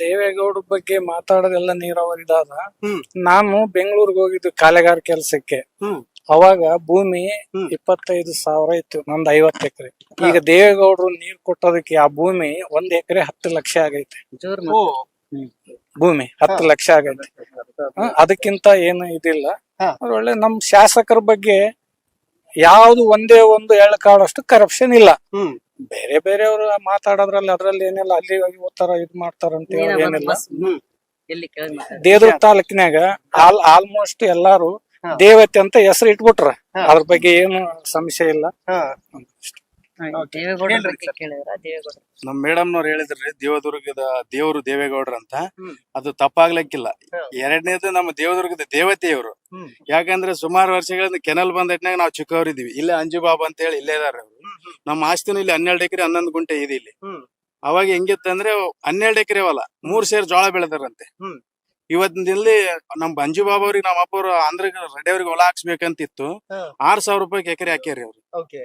ದೇವೇಗೌಡ ಬಗ್ಗೆ ಮಾತಾಡೋದೆಲ್ಲ ನೀರಾವರಿದಾದ. ಹ್ಮ್ ನಾನು ಬೆಂಗಳೂರಿಗೆ ಹೋಗಿದ್ದು ಕಾಲೆಗಾರ ಕೆಲ್ಸಕ್ಕೆ. ಹ್ಮ್ ಅವಾಗ ಭೂಮಿ ಹ್ಮ್. 25,000 ಇತ್ತು, ನಂದು 50 ಎಕರೆ. ಈಗ ದೇವೇಗೌಡರು ನೀರ್ ಕೊಟ್ಟೋದಕ್ಕೆ ಆ ಭೂಮಿ 1 ಎಕರೆ 10 ಲಕ್ಷ ಆಗೈತೆ. ಓ ಭೂಮಿ 10 ಲಕ್ಷ ಆಗೈತೆ. ಅದಕ್ಕಿಂತ ಏನು ಇದಿಲ್ಲ. ಹಾ. ಒಳ್ಳೆ ನಮ್ ಶಾಸಕರ ಬಗ್ಗೆ ಯಾವ್ದು ಒಂದೇ ಒಂದು ಎಳ್ಕಾಡಷ್ಟು ಕರಪ್ಷನ್ ಇಲ್ಲ. ಹ್ಮ್ ಬೇರೆ ಬೇರೆಯವರು ಮಾತಾಡೋದ್ರಲ್ಲಿ ಅದ್ರಲ್ಲಿ ಏನಿಲ್ಲ, ಅಲ್ಲಿ ಹೋಗಿ ಓದ್ತಾರ ಇದ್ ಮಾಡ್ತಾರ ಅಂತ ಹೇಳಿ ಏನಿಲ್ಲ. ಹ್ಮ್ ದೇವದುರ್ಗ ತಾಲೂಕಿನಾಗ ಆಲ್ಮೋಸ್ಟ್ ಎಲ್ಲಾರು ಹಾ. ದೇವತೆ ಅಂತ ಹೆಸರು ಇಟ್ಬಿಟ್ರ. ಹಾ. ಅದ್ರ ಬಗ್ಗೆ ಏನು ಸಮಸ್ಯೆ ಇಲ್ಲ. ಹಾ ನಮ್ ಮೇಡಮ್ನವ್ರು ಹೇಳಿದ್ರಿ ದೇವದುರ್ಗದ ದೇವರು ದೇವೇಗೌಡ್ರ ಅಂತ. ಹ್ಮ್. ಅದು ತಪ್ಪಾಗ್ಲಿಕ್ಕಿಲ್ಲ. ಹಾ. ಎರಡನೇದು ನಮ್ಮ ದೇವದುರ್ಗದ ದೇವತೆಯವರು. ಹ್ಮ್. ಯಾಕಂದ್ರೆ ಸುಮಾರು ವರ್ಷಗಳಿಂದ ಕೆನಲ್ ಬಂದಟ್ನಾಗ ನಾವು ಚಿಕ್ಕವರಿದ್ದೀವಿ. ಇಲ್ಲೇ ಅಂಜುಬಾಬಾ ಅಂತ ಹೇಳಿ ಇಲ್ಲೇ ಇದಾರೆ ಅವ್ರು. ನಮ್ಮ ಆಸ್ತಿನೂ ಇಲ್ಲಿ 12 ಎಕರೆ 11 ಗುಂಟೆ ಇದೆ ಇಲ್ಲಿ. ಹ್ಮ್. ಅವಾಗ ಹೆಂಗಿತ್ತಂದ್ರೆ 12 ಎಕರೆ ಹೊಲ 3 ಸೇರ್ ಜೋಳ ಬೆಳೆದಾರಂತೆ. ಹ್ಮ್. ಇವತ್ತಿನ ದಿನದಲ್ಲಿ ನಮ್ ಅಂಜುಬಾಬಾ ಅವ್ರಿಗೆ ನಮ್ಮ ಅಪ್ಪ ಅವರು ರೆಡ್ಡಿಯವ್ರಿಗೆ ಹೊಲ ಹಾಕ್ಸ್ಬೇಕಂತಿತ್ತು. ಹಾ. 6,000 ರೂಪಾಯಿ ಎಕರೆ ಹಾಕ್ಯಾರಿ ಅವ್ರು. ಓಕೆ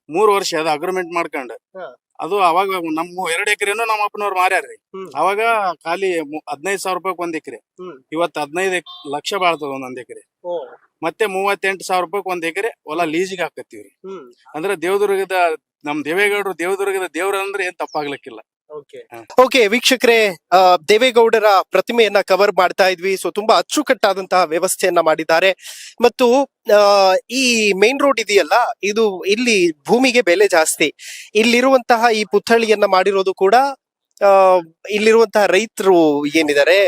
3 ವರ್ಷ ಅದು ಅಗ್ರಿಮೆಂಟ್ ಮಾಡ್ಕೊಂಡು. ಹಾ. ಅದು ಅವಾಗ ನಮ್ಮ 2 ಎಕರೆನು ನಮ್ಮ ಅಪ್ಪನವ್ರು ಮಾರ್ಯಾರ್ರಿ. ಹ್ಮ್. ಅವಾಗ ಖಾಲಿ 15,000 ರೂಪಾಯಿ 1 ಎಕರೆ. ಹ್ಮ್. ಇವತ್ತು 15 ಲಕ್ಷ ಬಾಳ್ತದ ಒಂದೊಂದ್ ಎಕರೆ. ಓ ಮತ್ತೆ 38,000 ರೂಪಾಯಿ 1 ಎಕರೆ ಹೊಲ ಲೀಸಿಗೆ ಹಾಕತ್ತೀವ್ರಿ. ಹ್ಮ್ ಅಂದ್ರೆ ದೇವದುರ್ಗದ ನಮ್ ದೇವೇಗೌಡರು ದೇವದುರ್ಗದ ದೇವ್ರ ಅಂದ್ರೆ ಏನ್ ತಪ್ಪಾಗ್ಲಿಕ್ಕಿಲ್ಲ. ಓಕೆ ವೀಕ್ಷಕರೇ, ದೇವೇಗೌಡರ ಪ್ರತಿಮೆಯನ್ನ ಕವರ್ ಮಾಡ್ತಾ ಇದ್ವಿ. ಸೊ ತುಂಬಾ ಅಚ್ಚುಕಟ್ಟಾದಂತಹ ವ್ಯವಸ್ಥೆಯನ್ನ ಮಾಡಿದ್ದಾರೆ. ಮತ್ತು ಈ ಮೇನ್ ರೋಡ್ ಇದೆಯಲ್ಲ, ಇದು ಇಲ್ಲಿ ಭೂಮಿಗೆ ಬೆಲೆ ಜಾಸ್ತಿ. ಇಲ್ಲಿರುವಂತಹ ಈ ಪುತ್ಥಳಿಯನ್ನ ಮಾಡಿರೋದು ಕೂಡ ಇಲ್ಲಿರುವಂತಹ ರೈತರು ಏನಿದ್ದಾರೆ,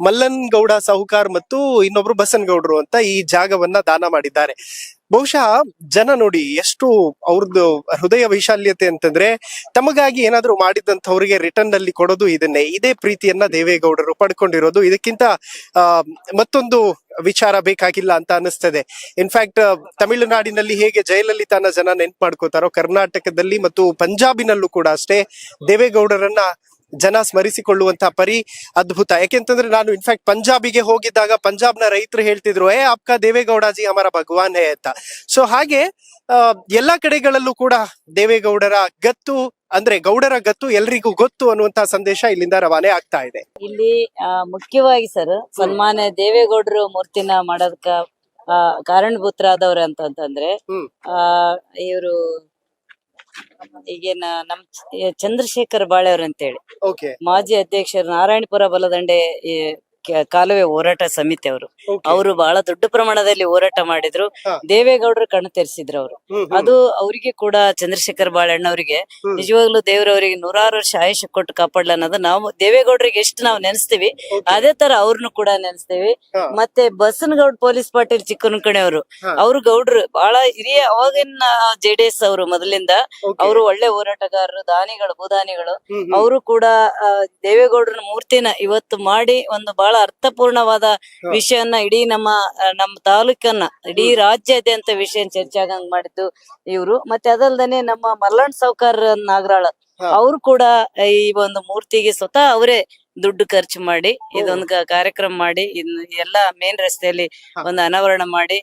ಮಲ್ಲನ್ ಗೌಡ ಸಾಹುಕಾರ್ ಮತ್ತು ಇನ್ನೊಬ್ರು ಬಸನಗೌಡರು ಅಂತ ಈ ಜಾಗವನ್ನ ದಾನ ಮಾಡಿದ್ದಾರೆ. ಬಹುಶಃ ಜನ ನೋಡಿ ಎಷ್ಟು ಅವ್ರದ್ದು ಹೃದಯ ವೈಶಾಲ್ಯತೆ ಅಂತಂದ್ರೆ, ತಮಗಾಗಿ ಏನಾದ್ರು ಮಾಡಿದಂಥವ್ರಿಗೆ ರಿಟರ್ನ್ ಅಲ್ಲಿ ಕೊಡೋದು ಇದನ್ನೇ. ಇದೇ ಪ್ರೀತಿಯನ್ನ ದೇವೇಗೌಡರು ಪಡ್ಕೊಂಡಿರೋದು. ಇದಕ್ಕಿಂತ ಮತ್ತೊಂದು ವಿಚಾರ ಬೇಕಾಗಿಲ್ಲ ಅಂತ ಅನಿಸ್ತದೆ. ಇನ್ಫ್ಯಾಕ್ಟ್ ತಮಿಳುನಾಡಿನಲ್ಲಿ ಹೇಗೆ ಜಯಲಲಿತಾನ ಜನ ನೆನ್ಪು ಮಾಡ್ಕೋತಾರೋ, ಕರ್ನಾಟಕದಲ್ಲಿ ಮತ್ತು ಪಂಜಾಬಿನಲ್ಲೂ ಕೂಡ ಅಷ್ಟೇ ದೇವೇಗೌಡರನ್ನ ಜನ ಸ್ಮರಿಸಿಕೊಳ್ಳುವಂತಹ ಪರಿ ಅದ್ಭುತ. ಯಾಕೆಂತಂದ್ರೆ ನಾನು ಇನ್ಫ್ಯಾಕ್ಟ್ ಪಂಜಾಬಿಗೆ ಹೋಗಿದ್ದಾಗ ಪಂಜಾಬ್ನ ರೈತರು ಹೇಳ್ತಿದ್ರು, ಆಪ್ಕಾ ದೇವೇಗೌಡಜಿ ಹಮಾರ ಭಗವಾನ್ ಹೇ ಅಂತ. ಸೊ ಹಾಗೆ ಎಲ್ಲಾ ಕಡೆಗಳಲ್ಲೂ ಕೂಡ ದೇವೇಗೌಡರ ಗತ್ತು, ಅಂದ್ರೆ ಗೌಡರ ಗತ್ತು ಎಲ್ರಿಗೂ ಗೊತ್ತು ಅನ್ನುವಂತಹ ಸಂದೇಶ ಇಲ್ಲಿಂದ ರವಾನೆ ಆಗ್ತಾ ಇದೆ. ಇಲ್ಲಿ ಮುಖ್ಯವಾಗಿ ಸರ್ ಸನ್ಮಾನ್ಯ ದೇವೇಗೌಡರು ಮೂರ್ತಿನ ಮಾಡೋದಕ್ಕ ಕಾರಣಭೂತರಾದವ್ರ ಅಂತಂದ್ರೆ, ಇವರು ಈಗೇನ ನಮ್ ಚಂದ್ರಶೇಖರ್ ಬಾಳೆಯವ್ರ ಅಂತೇಳಿ ಮಾಜಿ ಅಧ್ಯಕ್ಷರು ನಾರಾಯಣಪುರ ಬಲದಂಡೆ ಕಾಲುವೆ ಹೋರಾಟ ಸಮಿತಿ ಅವರು ಬಹಳ ದೊಡ್ಡ ಪ್ರಮಾಣದಲ್ಲಿ ಹೋರಾಟ ಮಾಡಿದ್ರು. ದೇವೇಗೌಡರು ಕಣ್ಣು ತೆರೆಸಿದ್ರು ಅವರು. ಅದು ಅವರಿಗೆ ಕೂಡ ಚಂದ್ರಶೇಖರ್ ಬಾಳೆಣ್ಣವರಿಗೆ ನಿಜವಾಗ್ಲೂ ದೇವ್ರವರಿಗೆ 100 ವರ್ಷ ಆಯುಷ್ಯ ಕೊಟ್ಟು ಕಾಪಾಡ್ಲ ಅನ್ನೋದು ನಾವು ದೇವೇಗೌಡರಿಗೆ ಎಷ್ಟು ನಾವು ನೆನೆಸ್ತೀವಿ, ಅದೇ ತರ ಅವ್ರನ್ನು ಕೂಡ ನೆನೆಸ್ತೀವಿ. ಮತ್ತೆ ಬಸನಗೌಡ ಪೊಲೀಸ್ ಪಾಟೀಲ್ ಚಿಕ್ಕನಕಣೆ ಅವರು ಗೌಡ್ರು ಬಹಳ ಹಿರಿಯ, ಅವಾಗಿನ JDS ಅವರು ಮೊದಲಿಂದ ಅವರು ಒಳ್ಳೆ ಹೋರಾಟಗಾರರು, ದಾನಿಗಳು, ಭೂದಾನಿಗಳು. ಅವರು ಕೂಡ ದೇವೇಗೌಡರ ಮೂರ್ತಿನ ಇವತ್ತು ಮಾಡಿ ಒಂದು ಬಹಳ ಅರ್ಥಪೂರ್ಣವಾದ ವಿಷಯನ್ನ ಇಡೀ ನಮ್ಮ ತಾಲೂಕನ್ನ, ಇಡೀ ರಾಜ್ಯಾದ್ಯಂತ ವಿಷಯ ಚರ್ಚೆ ಆಗಂಗ್ ಮಾಡಿದ್ದು ಇವ್ರು. ಮತ್ತೆ ಅದಲ್ದೇನೆ ನಮ್ಮ ಮಲ್ಲಣ್ಣ ಸಾಹುಕಾರ್ ನಾಗರಾಳ ಅವರು ಕೂಡ ಈ ಒಂದು ಮೂರ್ತಿಗೆ ಸ್ವತಃ ಅವರೇ ದುಡ್ಡು ಖರ್ಚು ಮಾಡಿ ಇದೊಂದು ಕಾರ್ಯಕ್ರಮ ಮಾಡಿ ಎಲ್ಲಾ ಮೇನ್ ರಸ್ತೆಯಲ್ಲಿ ಒಂದು ಅನಾವರಣ ಮಾಡಿ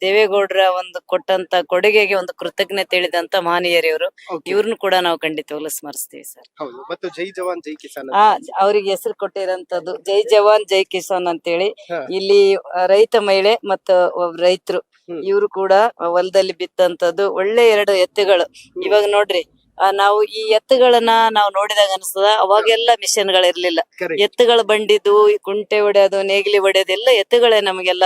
ದೇವೇಗೌಡರ ಒಂದು ಕೊಟ್ಟಂತ ಕೊಡುಗೆಗೆ ಒಂದು ಕೃತಜ್ಞತೆ ತಿಳಿದಂತ ಮಹನೀಯರಿವರು. ಇವ್ರನ್ನು ಕೂಡ ನಾವು ಖಂಡಿತವಾಗ್ಲೂ ಸ್ಮರಿಸ್ತೀವಿ ಸರ್. ಮತ್ತು ಜೈ ಜವಾನ್ ಜೈ ಕಿಸಾನ್ ಅವ್ರಿಗೆ ಹೆಸರು ಕೊಟ್ಟಿರಂತದ್ದು ಜೈ ಜವಾನ್ ಜೈ ಕಿಸಾನ್ ಅಂತೇಳಿ. ಇಲ್ಲಿ ರೈತ ಮಹಿಳೆ ಮತ್ತು ರೈತರು ಇವ್ರು ಕೂಡ ಹೊಲದಲ್ಲಿ ಬಿತ್ತಂತದ್ದು ಒಳ್ಳೆ 2 ಎತ್ತುಗಳು. ಇವಾಗ ನೋಡ್ರಿ, ನಾವು ಈ ಎತ್ತುಗಳನ್ನ ನಾವು ನೋಡಿದಾಗ ಅನಿಸ್ತದ, ಅವಾಗೆಲ್ಲ ಮಿಷನ್ಗಳಿರ್ಲಿಲ್ಲ. ಎತ್ತುಗಳು ಬಂಡಿದ್ದು, ಕುಂಟೆ ಹೊಡೆಯೋದು, ನೇಗಿಲಿ ಹೊಡೆಯೋದು ಎಲ್ಲ ಎತ್ತುಗಳೇ. ನಮಗೆಲ್ಲ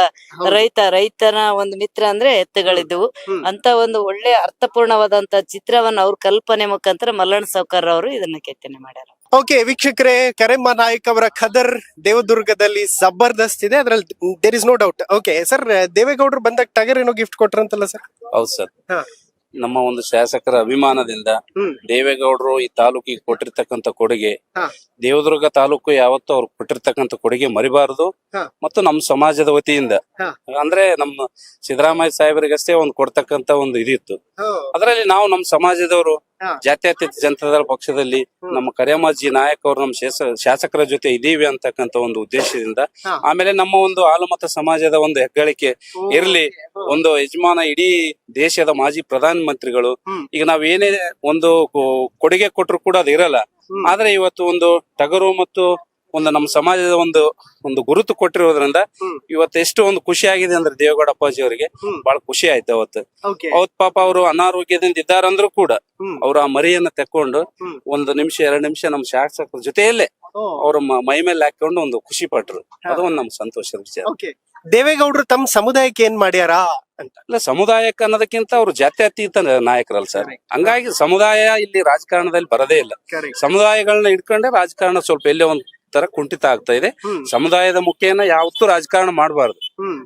ರೈತನ ಒಂದು ಮಿತ್ರ ಅಂದ್ರೆ ಎತ್ತುಗಳಿದ್ವು ಅಂತ ಒಂದು ಒಳ್ಳೆ ಅರ್ಥಪೂರ್ಣವಾದಂತ ಚಿತ್ರವನ್ನ ಅವ್ರ ಕಲ್ಪನೆ ಮುಖಾಂತರ ಮಲ್ಲಣ್ಣ ಸಾಹುಕಾರ್ ಅವರು ಇದನ್ನ ಕೆತ್ತನೆ ಮಾಡ್ಯಾರ. ಓಕೆ ವೀಕ್ಷಕರೇ, ಕರೆಮ್ಮ ನಾಯಕ್ ಅವರ ಖದರ್ ದೇವದುರ್ಗದಲ್ಲಿ ಜಬರ್ದಸ್ತ್ ಇದೆ, ಅದ್ರಲ್ಲಿ there is no doubt. Okay sir, ದೇವೇಗೌಡರು ಬಂದಾಗ ಟಗರ್ ಏನೋ ಗಿಫ್ಟ್ ಕೊಟ್ರಂತಲ್ಲ ಸರ್? ಹೌದು ಸರ್, ನಮ್ಮ ಒಂದು ಶಾಸಕರ ಅಭಿಮಾನದಿಂದ ದೇವೇಗೌಡರು ಈ ತಾಲೂಕಿಗೆ ಕೊಟ್ಟಿರ್ತಕ್ಕಂಥ ಕೊಡುಗೆ, ದೇವದುರ್ಗ ತಾಲೂಕು ಯಾವತ್ತೂ ಅವ್ರು ಕೊಟ್ಟಿರ್ತಕ್ಕಂಥ ಕೊಡುಗೆ ಮರಿಬಾರದು. ಮತ್ತು ನಮ್ಮ ಸಮಾಜದ ವತಿಯಿಂದ ಅಂದ್ರೆ ನಮ್ಮ ಸಿದ್ದರಾಮಯ್ಯ ಸಾಹೇಬರಿಗಷ್ಟೇ ಒಂದು ಕೊಡ್ತಕ್ಕಂತ ಒಂದು ಇದಿತ್ತು. ಅದರಲ್ಲಿ ನಾವು ನಮ್ಮ ಸಮಾಜದವರು ಹಾ. ಜಾತ್ಯತೀತ ಜನತಾದಳ ಪಕ್ಷದಲ್ಲಿ ನಮ್ಮ ಕರಿಯಮ್ಮಾಜಿ ನಾಯಕ್ ಅವರು ನಮ್ಮ ಶಾಸಕರ ಜೊತೆ ಇದೀವಿ ಅಂತಕ್ಕಂತ ಒಂದು ಉದ್ದೇಶದಿಂದ, ಹಾ. ಆಮೇಲೆ ನಮ್ಮ ಒಂದು ಹಾಲುಮತ ಸಮಾಜದ ಒಂದು ಹೆಗ್ಗಳಿಕೆ ಇರ್ಲಿ, ಒಂದು ಯಜಮಾನ ಇಡೀ ದೇಶದ ಮಾಜಿ ಪ್ರಧಾನ ಮಂತ್ರಿಗಳು, ಈಗ ನಾವ್ ಏನೇ ಒಂದು ಕೊಡುಗೆ ಕೊಟ್ಟರು ಕೂಡ ಅದು ಇರಲ್ಲ. ಆದ್ರೆ ಇವತ್ತು ಒಂದು ಟಗರು ಮತ್ತು ಒಂದು ನಮ್ಮ ಸಮಾಜದ ಒಂದು ಗುರುತು ಕೊಟ್ಟಿರೋದ್ರಿಂದ ಇವತ್ತು ಎಷ್ಟು ಒಂದು ಖುಷಿ ಆಗಿದೆ ಅಂದ್ರೆ ದೇವೇಗೌಡ ಅಪ್ಪಾಜಿ ಅವರಿಗೆ ಬಹಳ ಖುಷಿ ಆಯ್ತು ಅವತ್ತು. ಅವತ್ ಪಾಪ ಅವರು ಅನಾರೋಗ್ಯದಿಂದ ಇದ್ದಾರಂದ್ರೂ ಕೂಡ ಅವ್ರು ಆ ಮರಿಯನ್ನ ತೆಕ್ಕೊಂಡು 1 ನಿಮಿಷ 2 ನಿಮಿಷ ನಮ್ಮ ಶಾಸಕರ ಜೊತೆಯಲ್ಲೇ ಅವ್ರ ಮೈ ಮೇಲೆ ಹಾಕೊಂಡು ಒಂದು ಖುಷಿ ಪಟ್ರು. ಅದು ಒಂದು ನಮ್ ಸಂತೋಷದ ವಿಚಾರ. ದೇವೇಗೌಡರು ತಮ್ಮ ಸಮುದಾಯಕ್ಕೆ ಏನ್ ಮಾಡ್ಯಾರ ಅಂತ? ಇಲ್ಲ, ಸಮುದಾಯಕ್ಕೆ ಅನ್ನೋದಕ್ಕಿಂತ ಅವರು ಜಾತ್ಯತೀತ ನಾಯಕರಲ್ಲ ಸರ್. ಹಂಗಾಗಿ ಸಮುದಾಯ ಇಲ್ಲಿ ರಾಜಕಾರಣದಲ್ಲಿ ಬರದೇ ಇಲ್ಲ. ಸಮುದಾಯಗಳನ್ನ ಇಟ್ಕೊಂಡೆ ರಾಜಕಾರಣ ಸ್ವಲ್ಪ ಎಲ್ಲೇ ಒಂದ್ ತರ ಕುಂಠಿತ ಆಗ್ತಾ ಇದೆ. ಸಮುದಾಯದ ಮುಖೇನ ಯಾವತ್ತೂ ರಾಜಕಾರಣ ಮಾಡಬಾರ್ದು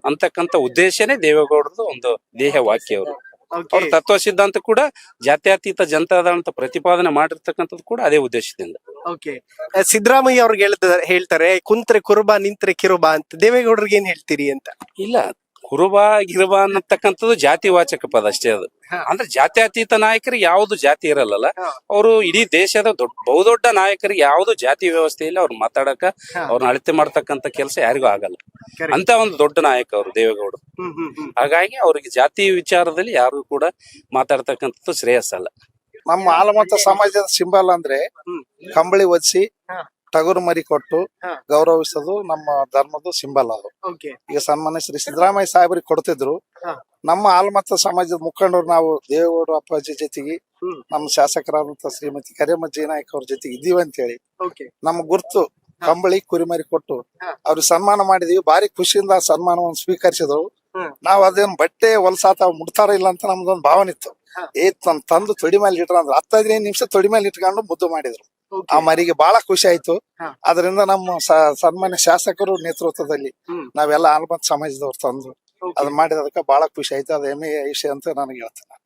ಅಂತಕ್ಕಂತ ಉದ್ದೇಶನೇ ದೇವೇಗೌಡರದು ಒಂದು ಧ್ಯೇಯ ವಾಕ್ಯ. ಅವರು ಅವ್ರ ತತ್ವ ಸಿದ್ಧಾಂತ ಕೂಡ ಜಾತ್ಯತೀತ ಜನತಾದಳ ಅಂತ ಪ್ರತಿಪಾದನೆ ಮಾಡಿರ್ತಕ್ಕಂಥದ್ದು ಕೂಡ ಅದೇ ಉದ್ದೇಶದಿಂದ. ಸಿದ್ದರಾಮಯ್ಯ ಅವ್ರಿಗೆ ಹೇಳ್ತಾರೆ ಕುಂತ್ರೆ ಕುರುಬ ನಿಂತ್ರೆ ಕಿರುಬ ಅಂತ. ದೇವೇಗೌಡರಿಗೆ ಏನ್ ಹೇಳ್ತೀರಿ ಅಂತ? ಇಲ್ಲ, ಕುರುಬ ಗಿರುಬ ಅನ್ನತಕ್ಕಂಥದ್ದು ಜಾತಿ ವಾಚಕ ಪದ ಅಷ್ಟೇ. ಅದು ಅಂದ್ರೆ ಜಾತ್ಯತೀತ ನಾಯಕರಿಗೆ ಯಾವ್ದು ಜಾತಿ ಇರಲ್ಲ. ಅವರು ಇಡೀ ದೇಶದ ಬಹುದೊಡ್ಡ ನಾಯಕರಿಗೆ ಯಾವ್ದು ಜಾತಿ ವ್ಯವಸ್ಥೆಯಲ್ಲಿ ಅವ್ರು ಮಾತಾಡಕ ಅವ್ರನ್ನ ಅಳತೆ ಮಾಡ್ತಕ್ಕಂತ ಕೆಲಸ ಯಾರಿಗೂ ಆಗಲ್ಲ. ಅಂತ ಒಂದು ದೊಡ್ಡ ನಾಯಕ ಅವರು ದೇವೇಗೌಡರು. ಹಾಗಾಗಿ ಅವ್ರಿಗೆ ಜಾತಿ ವಿಚಾರದಲ್ಲಿ ಯಾರು ಕೂಡ ಮಾತಾಡ್ತಕ್ಕಂಥದ್ದು ಶ್ರೇಯಸ್ಸಲ್ಲ. ನಮ್ಮ ಹಾಲುಮತ ಸಮಾಜದ ಸಿಂಬಲ್ ಅಂದ್ರೆ ಕಂಬಳಿ ಒದಿಸಿ ಟಗರು ಮರಿ ಕೊಟ್ಟು ಗೌರವಿಸೋದು ನಮ್ಮ ಧರ್ಮದ ಸಿಂಬಲ್. ಅದು ಈಗ ಸನ್ಮಾನ್ಯ ಶ್ರೀ ಸಿದ್ದರಾಮಯ್ಯ ಸಾಹೇಬ್ರಿಗೆ ಕೊಡ್ತಿದ್ರು. ನಮ್ಮ ಹಾಲುಮತ ಸಮಾಜದ ಮುಖಂಡರು ನಾವು ದೇವೇಗೌಡ ಅಪ್ಪಾಜಿ ಜೊತೆಗೆ ನಮ್ಮ ಶಾಸಕರಾದಂತ ಶ್ರೀಮತಿ ಕರಿಯಮ್ಮಜ್ಜಿ ನಾಯಕ್ ಅವ್ರ ಜೊತೆಗೆ ಇದೀವಿ ಅಂತ ಹೇಳಿ ನಮ್ಮ ಗುರ್ತು ಕಂಬಳಿ ಕುರಿಮರಿ ಕೊಟ್ಟು ಅವ್ರಿಗೆ ಸನ್ಮಾನ ಮಾಡಿದೀವಿ. ಭಾರಿ ಖುಷಿಯಿಂದ ಆ ಸನ್ಮಾನವನ್ನು ಸ್ವೀಕರಿಸಿದ್ರು. ನಾವ್ ಅದೇನ್ ಬಟ್ಟೆ ಹೊಲ್ಸಾತ ಮುಡ್ತಾರ ಇಲ್ಲ ಅಂತ ನಮ್ದೊಂದು ಭಾವನೆ ಇತ್ತು. ತಂದು ತೊಡಿ ಮೇಲೆ ಇಟ್ರ ಅಂದ್ರೆ 15 ನಿಮಿಷ ತೊಡಿ ಮೇಲೆ ಇಟ್ಕೊಂಡು ಮುದ್ದು ಮಾಡಿದ್ರು. ಆ ಮರಿಗೆ ಬಹಳ ಖುಷಿ ಆಯ್ತು. ಅದರಿಂದ ನಮ್ಮ ಸನ್ಮಾನ್ಯ ಶಾಸಕರು ನೇತೃತ್ವದಲ್ಲಿ ನಾವೆಲ್ಲ ಹಾಲುಮತ ಸಮಾಜದವ್ರು ತಂದು ಅದ್ ಮಾಡಿದಕ್ಕೆ ಬಹಳ ಖುಷಿ ಆಯ್ತು. ಅದು ಹೆಮ್ಮೆಯ ವಿಷಯ ಅಂತ ನನಗೆ ಹೇಳ್ತೇನೆ.